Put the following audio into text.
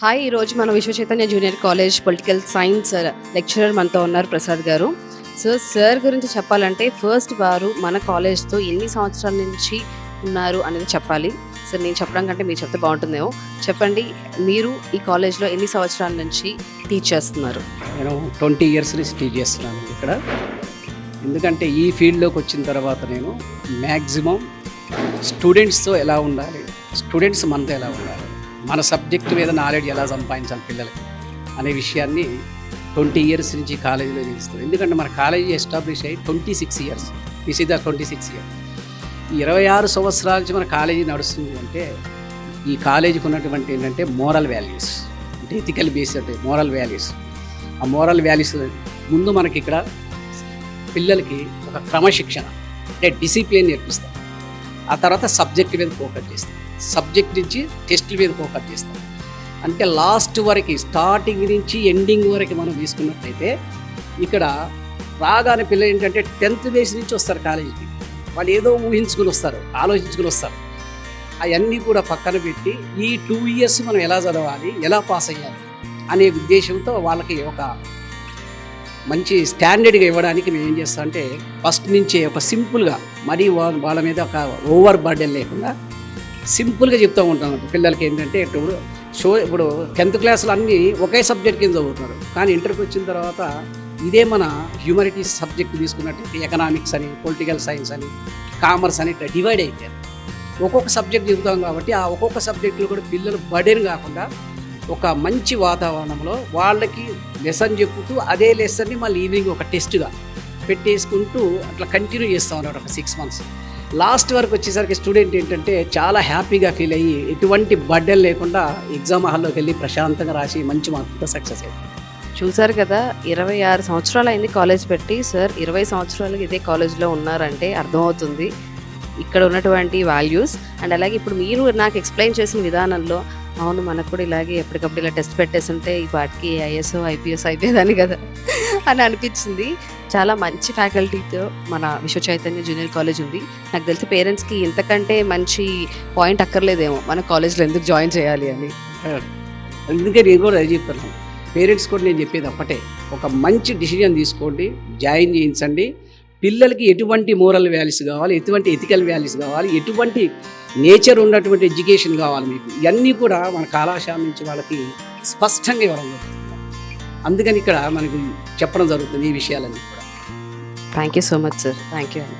Hi, ఈరోజు మన విశ్వ Chaitanya junior college political science lecturer మనతో ఉన్నారు ప్రసాద్ గారు. సో సార్ గురించి చెప్పాలంటే ఫస్ట్ వారు మన కాలేజ్తో ఎన్ని సంవత్సరాల నుంచి ఉన్నారు అనేది చెప్పాలి. సార్ నేను చెప్పడం కంటే మీరు చెప్తే బాగుంటుందేమో. చెప్పండి, మీరు ఈ కాలేజ్లో ఎన్ని సంవత్సరాల నుంచి టీచ్ చేస్తున్నారు? నేను 20 ఇయర్స్ నుంచి టీచ్ చేస్తున్నాను ఇక్కడ. ఎందుకంటే ఈ ఫీల్డ్లోకి వచ్చిన తర్వాత నేను మ్యాక్సిమం స్టూడెంట్స్తో ఎలా ఉండాలి, స్టూడెంట్స్ మనతో ఎలా ఉండాలి, మన సబ్జెక్టు మీద నాలెడ్జ్ ఎలా సంపాదించాలి పిల్లలకి అనే విషయాన్ని 20 ఇయర్స్ నుంచి కాలేజీలో చేస్తాను. ఎందుకంటే మన కాలేజీ ఎస్టాబ్లిష్ అయ్యి 26 years. This is the 26 years. ఈ 26 సంవత్సరాల నుంచి మన కాలేజీ నడుస్తుంది అంటే ఈ కాలేజీకి ఉన్నటువంటి ఏంటంటే మోరల్ వాల్యూస్, అంటే ఎథికల్ బేస్ అంటే మోరల్ వాల్యూస్. ఆ మోరల్ వాల్యూస్ ముందు మనకి ఇక్కడ పిల్లలకి ఒక క్రమశిక్షణ అంటే డిసిప్లిన్ నేర్పిస్తాం. ఆ తర్వాత సబ్జెక్ట్ మీద ఫోకస్ చేస్తాం. సబ్జెక్ట్ నుంచి టెస్టుల మీద ఫోకస్ చేస్తాం. అంటే లాస్ట్ వరకు స్టార్టింగ్ నుంచి ఎండింగ్ వరకు మనం తీసుకున్నట్లయితే ఇక్కడ రాగానే పిల్లలు ఏంటంటే 10th బేస్ నుంచి వస్తారు కాలేజీకి. వాళ్ళు ఏదో ఊహించుకుని వస్తారు, ఆలోచించుకుని వస్తారు. అవన్నీ కూడా పక్కన పెట్టి ఈ 2 ఇయర్స్ మనం ఎలా చదవాలి, ఎలా పాస్ అయ్యాలి అనే ఉద్దేశంతో వాళ్ళకి ఒక మంచి స్టాండర్డ్గా ఇవ్వడానికి మేము ఏం చేస్తాం అంటే ఫస్ట్ నుంచే ఒక సింపుల్గా, మరీ వాళ్ళ మీద ఒక ఓవర్ బర్డెన్ లేకుండా సింపుల్గా చెప్తూ ఉంటాం. పిల్లలకి ఏంటంటే ఇప్పుడు 10th క్లాసులు అన్నీ ఒకే సబ్జెక్ట్ కింద చదువుతున్నారు. కానీ ఇంటర్కి వచ్చిన తర్వాత ఇదే మన హ్యూమనిటీస్ సబ్జెక్ట్ తీసుకున్నట్టయితే ఎకనామిక్స్ అని, పొలిటికల్ సైన్స్ అని, కామర్స్ అని ఇట్లా డివైడ్ అయిపోయారు. ఒక్కొక్క సబ్జెక్ట్ చెబుతాం కాబట్టి ఆ ఒక్కొక్క సబ్జెక్టులో కూడా పిల్లలు బర్డెన్ కాకుండా ఒక మంచి వాతావరణంలో వాళ్ళకి లెసన్ చెప్పుతూ అదే లెసన్ని మళ్ళీ ఈవినింగ్ ఒక టెస్ట్గా పెట్టేసుకుంటూ అట్లా కంటిన్యూ చేస్తూ ఉన్నారు ఒక 6 మంత్స్. లాస్ట్ వరకు వచ్చేసరికి స్టూడెంట్ ఏంటంటే చాలా హ్యాపీగా ఫీల్ అయ్యి ఎటువంటి బర్డెన్ లేకుండా ఎగ్జామ్ హాల్లోకి వెళ్ళి ప్రశాంతంగా రాసి మంచి మార్కులతో సక్సెస్ అయ్యింది. చూసారు కదా, 26 సంవత్సరాలు అయింది కాలేజ్ పెట్టి. సార్ 20 సంవత్సరాలు ఇదే కాలేజ్లో ఉన్నారంటే అర్థమవుతుంది ఇక్కడ ఉన్నటువంటి వాల్యూస్. అండ్ అలాగే ఇప్పుడు మీరు నాకు ఎక్స్ప్లెయిన్ చేసిన విధానంలో అవును మనకు కూడా ఇలాగే ఎప్పటికప్పుడు ఇలా టెస్ట్ పెట్టేస్తుంటే ఈ వాటికి ఐఎస్ఓ ఐపీఎస్ అయిపోయేదాన్ని కదా అని అనిపించింది. చాలా మంచి ఫ్యాకల్టీతో మన విశ్వ చైతన్య జూనియర్ కాలేజ్ ఉంది. నాకు తెలిసి పేరెంట్స్కి ఇంతకంటే మంచి పాయింట్ అక్కర్లేదేమో మన కాలేజ్లో ఎందుకు జాయిన్ చేయాలి అని. అందుకే నేను కూడా అది చెప్తాను. పేరెంట్స్ కూడా నేను చెప్పేది ఒక్కటే, ఒక మంచి డిసిజన్ తీసుకోండి, జాయిన్ చేయించండి. పిల్లలకి ఎటువంటి మోరల్ వాల్యూస్ కావాలి, ఎటువంటి ఎథికల్ వాల్యూస్ కావాలి, ఎటువంటి నేచర్ ఉన్నటువంటి ఎడ్యుకేషన్ కావాలి, మీకు ఇవన్నీ కూడా మన కళాశాల నుంచి వాళ్ళకి స్పష్టంగా ఇవ్వడం జరుగుతుంది. అందుకని ఇక్కడ మనకి చెప్పడం జరుగుతుంది ఈ విషయాలన్నీ కూడా. Thank you so much sir. Thank you అండి.